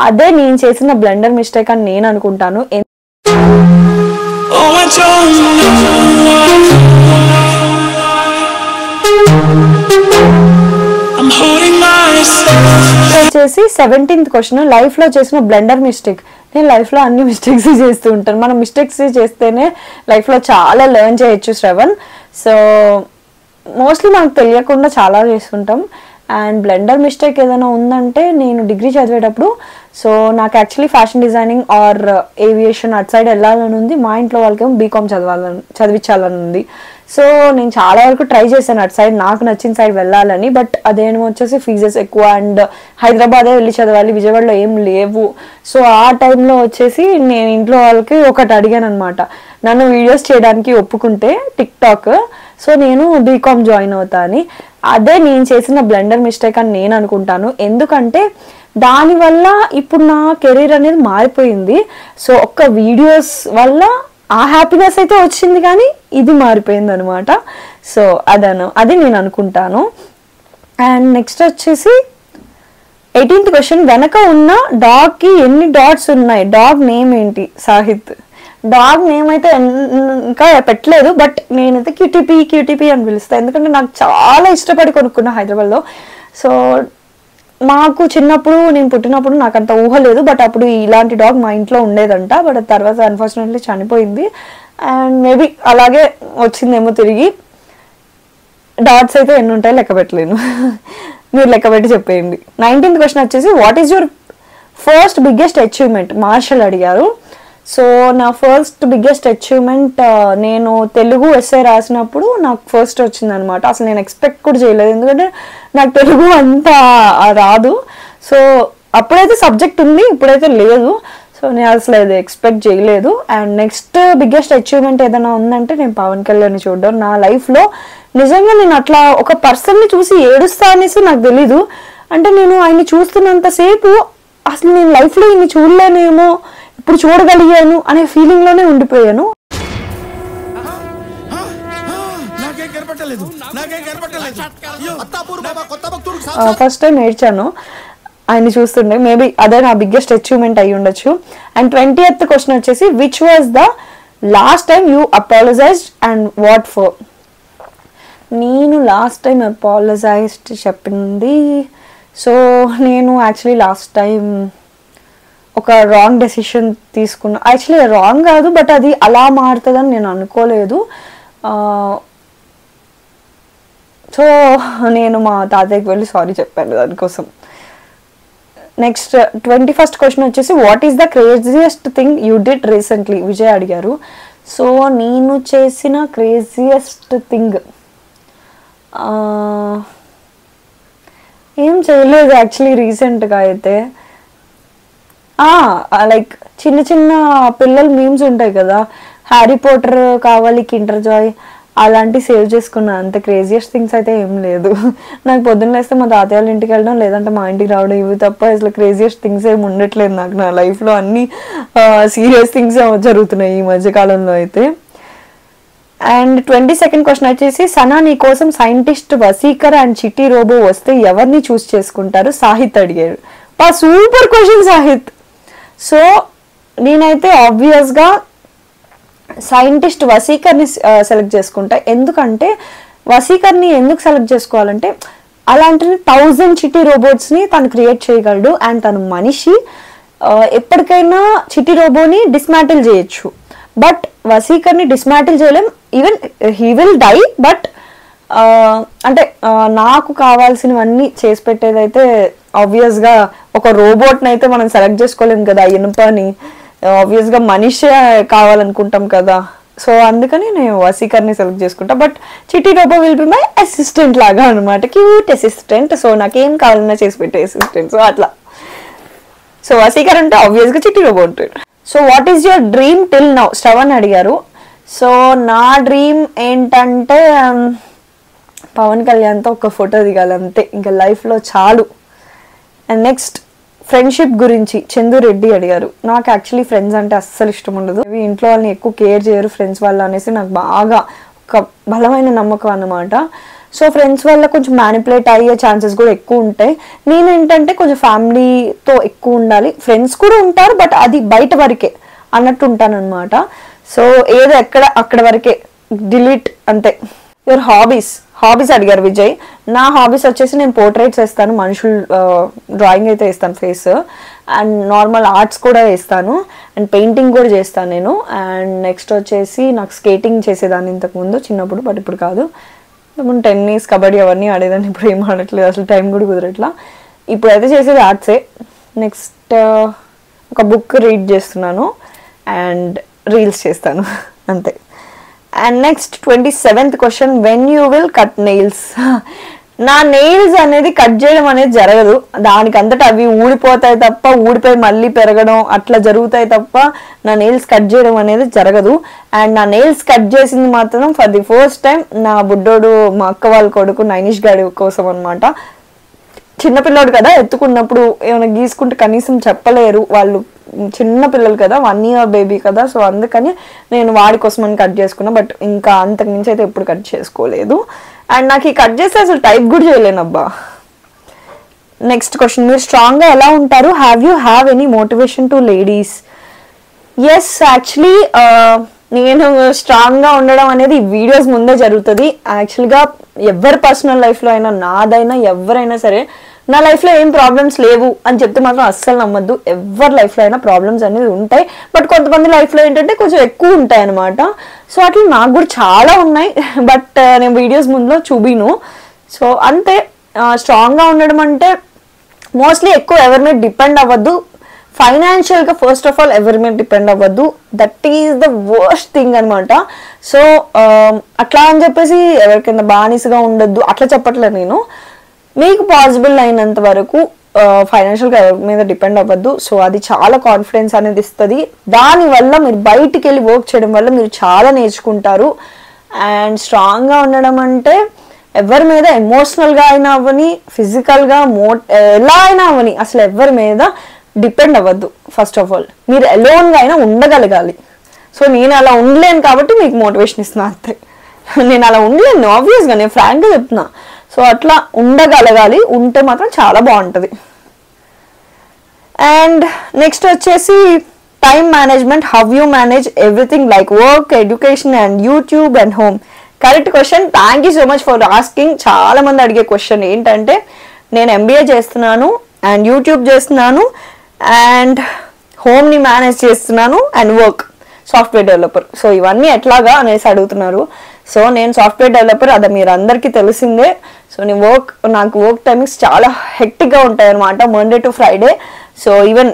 అదే నేను చేసిన బ్లండర్ మిస్టేక్ అని నేను అనుకుంటాను. వచ్చేసి 17th క్వశ్చన్, లైఫ్ లో చేసిన బ్లండర్ మిస్టేక్. నేను లైఫ్ లో అన్ని మిస్టేక్స్ చేస్తూ ఉంటాను. మనం మిస్టేక్స్ చేస్తేనే లైఫ్ లో చాలా లెర్న్ చేయొచ్చు శ్రవణ్. సో మోస్ట్లీ మనకు తెలియకుండా చాలా చేస్తుంటాం. అండ్ బ్లెండర్ మిస్టేక్ ఏదైనా ఉందంటే, నేను డిగ్రీ చదివేటప్పుడు సో నాకు actually fashion designing or aviation అటు సైడ్ వెళ్ళాలని ఉంది. మా ఇంట్లో వాళ్ళకేమో బీకామ్ చదివించాలని ఉంది. సో నేను చాలా వరకు ట్రై చేశాను అటు సైడ్, నాకు నచ్చిన సైడ్ వెళ్ళాలని. బట్ అదేమో వచ్చేసి ఫీజెస్ ఎక్కువ అండ్ హైదరాబాదే వెళ్ళి చదవాలి, విజయవాడలో ఏం లేవు. సో ఆ టైంలో వచ్చేసి నేను ఇంట్లో వాళ్ళకి ఒకటి అడిగాను అనమాట, నన్ను వీడియోస్ చేయడానికి ఒప్పుకుంటే టిక్టాక్, సో నేను బీకామ్ జాయిన్ అవుతా అని. అదే నేను చేసిన బ్లండర్ మిస్టేక్ అని నేను అనుకుంటాను. ఎందుకంటే దానివల్ల ఇప్పుడు నా కెరీర్ అనేది మారిపోయింది. సో ఒక్క వీడియోస్ వల్ల ఆ హ్యాపీనెస్ అయితే వచ్చింది, కానీ ఇది మారిపోయింది అనమాట. సో అది నేను అనుకుంటాను. అండ్ నెక్స్ట్ వచ్చేసి 18th క్వశ్చన్, వెనక ఉన్న డాగ్కి ఎన్ని డాట్స్ ఉన్నాయి? డాగ్ నేమ్ ఏంటి? సాహిత్. డాగ్ నేమ్ అయితే ఇంకా పెట్టలేదు, బట్ నేనైతే క్యూటీపీ అని పిలుస్తాను. ఎందుకంటే నాకు చాలా ఇష్టపడి కొనుక్కున్నా హైదరాబాద్లో. సో మాకు చిన్నప్పుడు, నేను పుట్టినప్పుడు నాకు అంత ఊహ లేదు, బట్ అప్పుడు ఇలాంటి డాగ్ మా ఇంట్లో ఉండేదంట. బట్ తర్వాత అన్ఫార్చునేట్లీ చనిపోయింది. అండ్ మేబీ అలాగే వచ్చిందేమో తిరిగి. డాట్స్ అయితే ఎన్ని ఉంటాయో లెక్క పెట్టలేను, మీరు లెక్క పెట్టి చెప్పేయండి. 19th క్వశ్చన్ వచ్చేసి, what is your first biggest achievement? Marshal అడిగారు. సో నా ఫస్ట్ బిగ్గెస్ట్ అచీవ్మెంట్, నేను తెలుగు ఎస్ఏ రాసినప్పుడు నాకు ఫస్ట్ వచ్చిందనమాట. అసలు నేను ఎక్స్పెక్ట్ కూడా చేయలేదు, ఎందుకంటే నాకు తెలుగు అంతా రాదు. సో అప్పుడైతే సబ్జెక్ట్ ఉంది, ఇప్పుడైతే లేదు. సో నేను అసలు అది ఎక్స్పెక్ట్ చేయలేదు. అండ్ నెక్స్ట్ బిగ్గెస్ట్ అచీవ్మెంట్ ఏదైనా ఉందంటే, నేను పవన్ కళ్యాణ్ని చూడడం. నా లైఫ్లో నిజంగా నేను అట్లా ఒక పర్సన్ని చూసి ఏడుస్తా అనేసి నాకు తెలీదు. అంటే నేను ఆయన్ని చూస్తున్నంతసేపు అసలు నేను లైఫ్లో ఇన్ని చూడలేనేమో, ఇప్పుడు చూడగలిగాను అనే ఫీలింగ్ లోనే ఉండిపోయాను. ఫస్ట్ టైం ఏడ్చాను ఆయన్ని చూస్తుండే. మేబీ అదే నా బిగ్గెస్ట్ అచీవ్మెంట్ అయి ఉండొచ్చు. అండ్ 20th క్వశ్చన్ వచ్చేసి, which was the last time you apologised and what for? నేను లాస్ట్ టైం అపాలజైజ్డ్ చెప్పింది, సో నేను యాక్చువల్లీ లాస్ట్ టైం ఒక రాంగ్ డెసిషన్ తీసుకున్నా. యాక్చువల్లీ రాంగ్ కాదు, బట్ అది అలా మారుతుందని నేను అనుకోలేదు. సో నేను మా తాతయ్యకి వెళ్ళి సారీ చెప్పాను దానికోసం. నెక్స్ట్ 21st క్వశ్చన్ వచ్చేసి, what is the craziest thing you did recently? Vijay అడిగారు. సో నేను చేసిన క్రేజియస్ట్ థింగ్ ఏం చేయలేదు యాక్చువల్లీ రీసెంట్గా అయితే. లైక్ చిన్న చిన్న పిల్లల మీమ్స్ ఉంటాయి కదా, హ్యారీ పోటర్ కావాలి కిండర్ జాయ్, అలాంటి సేవ్ చేసుకున్నా. అంత క్రేజియస్ట్ థింగ్స్ అయితే ఏం లేదు. నాకు పొద్దున్న లేస్తే మా తాతయ్య వాళ్ళ ఇంటికి వెళ్ళడం, లేదంటే మా ఇంటికి రావడం, ఇవి తప్ప అసలు క్రేజియస్ట్ థింగ్స్ ఏమి ఉండట్లేదు నాకు. నా లైఫ్లో అన్ని సీరియస్ థింగ్స్ జరుగుతున్నాయి ఈ మధ్యకాలంలో అయితే. అండ్ 22nd క్వశ్చన్ వచ్చేసి, సనా నీ కోసం సైంటిస్ట్ వసీకర్ అండ్ చిట్టి రోబో వస్తే ఎవరిని చూస్ చేసుకుంటారు? సాహిత్ అడిగారు. Super question Sahith. సో నేనైతే ఆబ్వియస్గా సైంటిస్ట్ వసీకర్ని సెలెక్ట్ చేసుకుంటా. ఎందుకంటే వసీకర్ని ఎందుకు సెలెక్ట్ చేసుకోవాలంటే, అలాంటి 1000 చిట్టి రోబోట్స్ని తను క్రియేట్ చేయగలడు. అండ్ తను మనిషి, ఎప్పటికైనా చిట్టి రోబోని డిస్మాంటిల్ చేయొచ్చు. బట్ వసీకర్ని డిస్మాంటిల్ చేయలేం. Even he will die, but అంటే నాకు కావాల్సినవన్నీ చేసి పెట్టేదైతే ఆబ్వియస్గా ఒక రోబోట్ని అయితే మనం సెలెక్ట్ చేసుకోలేం కదా, ఇనుపని. ఆబ్వియస్గా మనిషే కావాలనుకుంటాం కదా. సో అందుకని నేను వసీకర్ని సెలెక్ట్ చేసుకుంటా. But Chitti robot will be my assistant లాగా అనమాట, క్యూట్ అసిస్టెంట్. సో నాకేం కావాలన్నా చేసి పెట్టే అసిస్టెంట్. సో అట్లా. సో వసీకర్ అంటే ఆబ్వియస్గా చిట్టి రోబో ఉంటాడు. So what is your dream till now? Shravan అడిగారు. సో నా డ్రీమ్ ఏంటంటే పవన్ కళ్యాణ్తో ఒక ఫోటో దిగాలి అంతే, ఇంకా లైఫ్లో చాలు. అండ్ నెక్స్ట్ ఫ్రెండ్షిప్ గురించి చందు రెడ్డి అడిగారు. నాకు యాక్చువల్లీ ఫ్రెండ్స్ అంటే అస్సలు ఇష్టం ఉండదు. ఇంట్లో వాళ్ళని ఎక్కువ కేర్ చేయరు ఫ్రెండ్స్ వాళ్ళు అనేసి నాకు బాగా ఒక బలమైన నమ్మకం అన్నమాట. సో ఫ్రెండ్స్ వల్ల కొంచెం మ్యానిపులేట్ అయ్యే ఛాన్సెస్ కూడా ఎక్కువ ఉంటాయి. నేను ఏంటంటే కొంచెం ఫ్యామిలీతో ఎక్కువ ఉండాలి, ఫ్రెండ్స్ కూడా ఉంటారు బట్ అది బయట వరకే అన్నట్టు ఉంటాను అనమాట. సో ఏదో అక్కడ వరకే డిలీట్ అంతే. యువర్ హాబీస్ అడిగారు విజయ్. నా హాబీస్ వచ్చేసి నేను పోర్ట్రేట్స్ వేస్తాను, మనుషులు డ్రాయింగ్ అయితే వేస్తాను ఫేస్, అండ్ నార్మల్ ఆర్ట్స్ కూడా వేస్తాను, అండ్ పెయింటింగ్ కూడా చేస్తాను నేను. అండ్ నెక్స్ట్ వచ్చేసి నాకు స్కేటింగ్ చేసేదాన్ని ఇంతకుముందు చిన్నప్పుడు, బట్ ఇప్పుడు కాదు. టెన్నిస్, కబడ్డీ అవన్నీ ఆడేదాన్ని, ఇప్పుడు ఏం ఆడట్లేదు, అసలు టైం కూడా కుదరట్లా. ఇప్పుడైతే చేసేది ఆర్ట్సే. నెక్స్ట్ ఒక బుక్ రీడ్ చేస్తున్నాను అండ్ రీల్స్ చేస్తాను అంతే. And next 27th question, when you will cut nails? నా నెయిల్స్ అనేది కట్ చేయడం అనేది జరగదు, దానికి అంతటా అవి ఊడిపోతాయి తప్ప, ఊడిపోయి మళ్ళీ పెరగడం అట్లా జరుగుతాయి తప్ప నా నెయిల్స్ కట్ చేయడం అనేది జరగదు. అండ్ నా నెయిల్స్ కట్ చేసింది మాత్రం ఫర్ ది ఫస్ట్ టైం నా బుడ్డోడు, మా అక్క వాళ్ళ కొడుకు నైనిష్ గాడి కోసం అనమాట. చిన్నపిల్లోడు కదా, ఎత్తుకున్నప్పుడు ఏమైనా గీసుకుంటే కనీసం చెప్పలేరు వాళ్ళు, చిన్న పిల్లలు కదా, 1 year బేబీ కదా, సో అందుకని నేను వాడి కోసం అని కట్ చేసుకున్నా. బట్ ఇంకా అంతకు మించి అయితే ఎప్పుడు కట్ చేసుకోలేదు. అండ్ నాకు ఈ కట్ చేస్తే అసలు టైప్ కూడా చేయలేనబ్బా. నెక్స్ట్ క్వశ్చన్, మీరు స్ట్రాంగ్గా ఎలా ఉంటారు? Have any motivation to ladies? Yes, actually నేను స్ట్రాంగ్గా ఉండడం అనేది ఈ వీడియోస్ ముందే జరుగుతుంది. యాక్చువల్గా ఎవరి పర్సనల్ లైఫ్లో అయినా, నాదైనా ఎవరైనా సరే, నా లైఫ్లో ఏం ప్రాబ్లమ్స్ లేవు అని చెప్తే మాత్రం అస్సలు నమ్మద్దు. ఎవరి లైఫ్లో అయినా ప్రాబ్లమ్స్ అనేది ఉంటాయి, బట్ కొంతమంది లైఫ్లో ఏంటంటే కొంచెం ఎక్కువ ఉంటాయి అనమాట. సో అట్లా నాకు కూడా చాలా ఉన్నాయి, బట్ నేను వీడియోస్ ముందులో చూపిను. సో అంతే. స్ట్రాంగ్గా ఉండడం అంటే మోస్ట్లీ ఎక్కువ ఎవరి మీద డిపెండ్ అవ్వద్దు, ఫైనాన్షియల్గా ఫస్ట్ ఆఫ్ ఆల్ ఎవరి మీద డిపెండ్ అవ్వద్దు. That is the worst thing అనమాట. సో అట్లా అని చెప్పేసి ఎవరికైనా బానిసగా ఉండొద్దు అట్లా చెప్పట్లేదు నేను. మీకు పాసిబుల్ అయినంత వరకు ఫైనాన్షియల్గా ఎవరి మీద డిపెండ్ అవ్వద్దు. సో అది చాలా కాన్ఫిడెన్స్ అనేది ఇస్తుంది. దానివల్ల మీరు బయటికి వెళ్ళి వర్క్ చేయడం వల్ల మీరు చాలా నేర్చుకుంటారు. అండ్ స్ట్రాంగ్గా ఉండడం అంటే ఎవరి మీద ఎమోషనల్గా అయినా అవ్వని, ఫిజికల్గా ఎలా అయినా అవ్వని, అసలు ఎవరి మీద డిపెండ్ అవ్వద్దు. ఫస్ట్ ఆఫ్ ఆల్ మీరు అలోన్గా అయినా ఉండగలగాలి. సో నేను అలా ఉండలేను కాబట్టి మీకు మోటివేషన్ ఇస్తున్నా అంతే. నేను అలా ఉండలేను ఆబ్వియస్గా, నేను ఫ్రాంక్గా చెప్తున్నా. సో అట్లా ఉండగలగాలి, ఉంటే మాత్రం చాలా బాగుంటుంది. అండ్ నెక్స్ట్ వచ్చేసి time management, how you manage everything like work, education and YouTube and home? Correct question, thank you so much for asking. చాలా మంది అడిగే క్వశ్చన్ ఏంటంటే, నేను MBA చేస్తున్నాను అండ్ యూట్యూబ్ చేస్తున్నాను అండ్ హోమ్ని మేనేజ్ చేస్తున్నాను and work, software developer. So ఇవన్నీ ఎట్లాగా అనేసి అడుగుతున్నారు. సో నేను సాఫ్ట్వేర్ డెవలపర్, అది మీరు అందరికీ తెలిసిందే. సో నాకు వర్క్ టైమింగ్స్ చాలా హెక్టిక్గా ఉంటాయి అనమాట, Monday to Friday. So even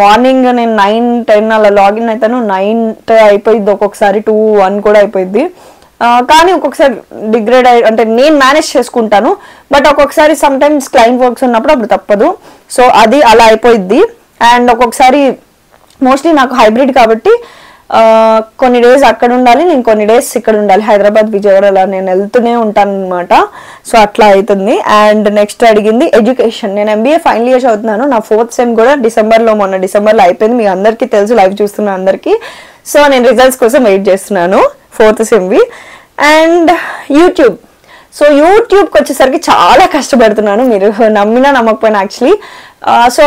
morning నేను 9-10 అలా లాగిన్ అవుతాను, 9 అయిపోయింది, ఒక్కొక్కసారి 2-1 కూడా అయిపోయింది. కానీ ఒక్కొక్కసారి డిగ్రేడ్ అంటే నేను మేనేజ్ చేసుకుంటాను, బట్ ఒక్కొక్కసారి సమ్ టైమ్స్ క్లయింట్ వర్క్స్ ఉన్నప్పుడు అప్పుడు తప్పదు. సో అది అలా అయిపోయింది. అండ్ ఒక్కొక్కసారి మోస్ట్లీ నాకు హైబ్రిడ్ కాబట్టి కొన్ని డేస్ అక్కడ ఉండాలి, నేను కొన్ని డేస్ ఇక్కడ ఉండాలి, హైదరాబాద్, విజయవాడ అలా నేను వెళ్తూనే ఉంటాను అనమాట. సో అట్లా అవుతుంది. అండ్ నెక్స్ట్ అడిగింది ఎడ్యుకేషన్. నేను MBA ఫైనల్ ఇయర్ చదువుతున్నాను, నా 4th సెమ్ కూడా మొన్న డిసెంబర్లో అయిపోయింది, మీకు అందరికీ తెలుసు, లైవ్ చూస్తున్నా అందరికీ. సో నేను రిజల్ట్స్ కోసం వెయిట్ చేస్తున్నాను 4th సెమ్వి. అండ్ సో యూట్యూబ్కి వచ్చేసరికి చాలా కష్టపడుతున్నాను, మీరు నమ్మినా నమ్మకపోయినా యాక్చువల్లీ. సో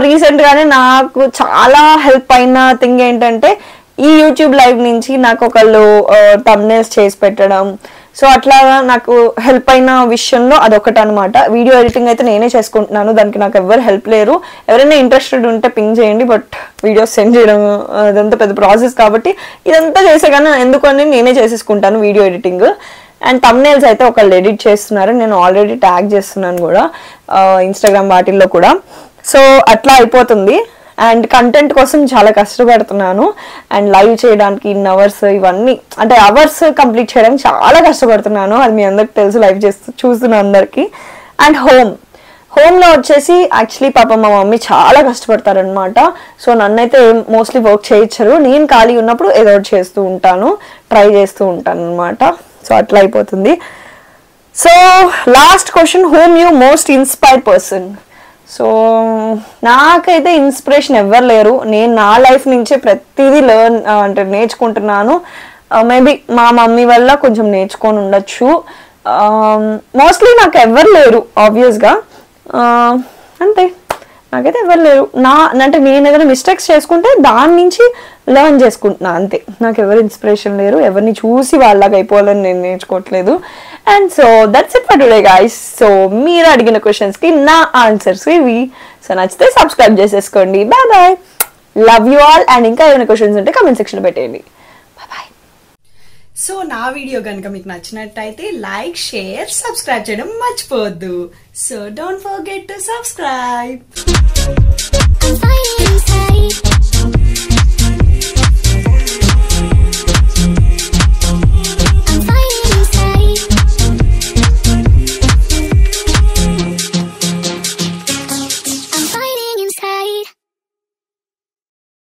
రీసెంట్గానే నాకు చాలా హెల్ప్ అయిన థింగ్ ఏంటంటే, ఈ యూట్యూబ్ లైవ్ నుంచి నాకు ఒకళ్ళు థంబ్నెయిల్స్ చేసి పెట్టడం, సో అట్లా నాకు హెల్ప్ అయిన విషయంలో అదొకటి అనమాట. వీడియో ఎడిటింగ్ అయితే నేనే చేసుకుంటున్నాను, దానికి నాకు ఎవరు హెల్ప్ లేరు. ఎవరైనా ఇంట్రెస్టెడ్ ఉంటే పింగ్ చేయండి, బట్ వీడియోస్ సెండ్ చేయడం అదంతా పెద్ద ప్రాసెస్ కాబట్టి ఇదంతా చేసే కానీ ఎందుకని నేనే చేసేసుకుంటాను వీడియో ఎడిటింగ్. అండ్ థంబ్నెయిల్స్ అయితే ఒకళ్ళు ఎడిట్ చేస్తున్నారు, నేను ఆల్రెడీ ట్యాగ్ చేస్తున్నాను కూడా ఇన్స్టాగ్రామ్ వాటిల్లో కూడా. సో అట్లా అయిపోతుంది. అండ్ కంటెంట్ కోసం చాలా కష్టపడుతున్నాను. అండ్ లైవ్ చేయడానికి ఇన్ అవర్స్, ఇవన్నీ అంటే అవర్స్ కంప్లీట్ చేయడానికి చాలా కష్టపడుతున్నాను, అది మీ అందరికి తెలుసు, లైవ్ చూస్తున్న అందరికీ. అండ్ హోమ్లో వచ్చేసి యాక్చువల్లీ పాప మా మమ్మీ చాలా కష్టపడతారనమాట. సో నన్నైతే మోస్ట్లీ వర్క్ చేయించరు, నేను ఖాళీ ఉన్నప్పుడు ఏదో ఒకటి చేస్తూ ఉంటాను, ట్రై చేస్తూ ఉంటాను అనమాట. సో అట్లా అయిపోతుంది. So last question, whom you most inspired person? So నాకైతే ఇన్స్పిరేషన్ ఎవ్వరు లేరు, నేను నా లైఫ్ నుంచే ప్రతిదీ నేర్చుకుంటున్నాను. మేబీ మా మమ్మీ వల్ల కొంచెం నేర్చుకొని ఉండొచ్చు. మోస్ట్లీ నాకు ఎవరు లేరు ఆబ్వియస్గా, అంతే. నాకైతే ఎవరు లేరు. అంటే నేను ఏదైనా మిస్టేక్స్ చేసుకుంటే దాని నుంచి లెర్న్ చేసుకుంటున్నా అంతే. నాకు ఎవరు ఇన్స్పిరేషన్ లేరు, ఎవరిని చూసి వాళ్ళలాగా అయిపోవాలని నేను నేర్చుకోవట్లేదు. And so that's it for today guys. So మీరు అడిగిన క్వశ్చన్స్కి నా ఆన్సర్స్ ఇవి. సో నచ్చితే సబ్స్క్రైబ్ చేసేసుకోండి. Bye bye, love you all. And ఇంకా ఏమైనా క్వశ్చన్స్ ఉంటే కమెంట్ సెక్షన్లో పెట్టేయండి. Bye bye. సో నా వీడియో కనుక మీకు నచ్చినట్టయితే లైక్, షేర్, సబ్స్క్రైబ్ చేయడం మర్చిపోవద్దు. So don't forget to subscribe.